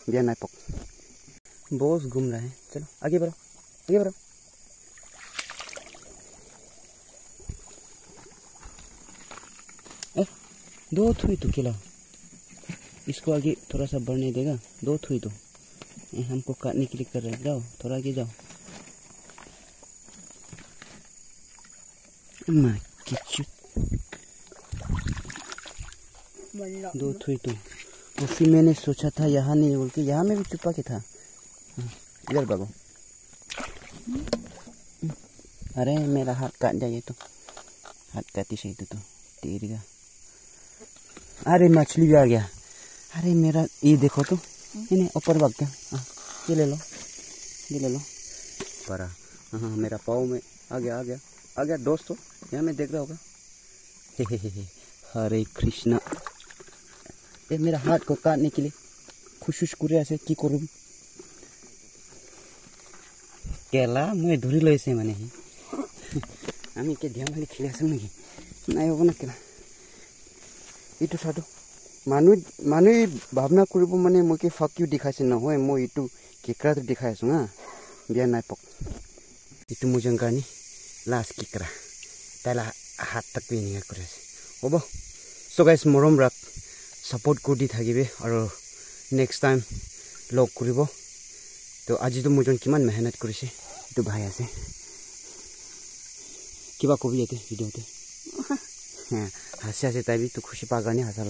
बिया नाई पक बॉस घूम रहा है। चलो आगे बढ़ो, आगे बढ़ो। दो थुई तो केला, इसको आगे थोड़ा सा बढ़ने देगा। दो थुई तो हमको काटने के लिए कर रहे हैं। जाओ थोड़ा आगे जाओ। दो थुई तो वो फिर मैंने सोचा था यहाँ नहीं बोल के, यहाँ में भी छुपा के था। इधर बाबू, अरे मेरा हाथ काट जाए तो, हाथ काटी सही तो तेरी। अरे मछली भी आ गया। अरे मेरा ये देखो तो, इन्हें ऊपर भाग गया। ये ले लो, ये ले लो। परा हाँ मेरा पाँव में आ गया, आ गया, आ गया दोस्तों। यहाँ में देख रहा होगा। हे हरे कृष्णा। ये मेरा हाथ को काटने के लिए खुश करे ऐसे की करूँ। केला मैं धरी लैसे माने आमी के ध्यान खेले आसो नेকি নাই হ'ব না কেলা এইটো চাটো মানুহে ভাবনা কৰিব মানে মই কি ফাক ইউ দেখাইছে নহয়। মই এইটো কেকৰাটো দেখাই আছো হা। বিয়া নাই পক এইটো মোৰ জংগানি লাষ্ট কেকৰা তাইলা হাত তাক পিনিয়া কৰি আছে হ'ব। সো গাইস মৰম ৰাখ, সাপোর্ট কৰি দি থাকিবে আৰু নেক্সট টাইম লগ কৰিব। তো আজিতো মোজন কিমান মেহনত কৰিছে এইটো ভাই আছে। কিবা কবি ইয়াতে ভিডিঅ'তে হাসি হাসি তাই তো খুশি পাগানি হাসা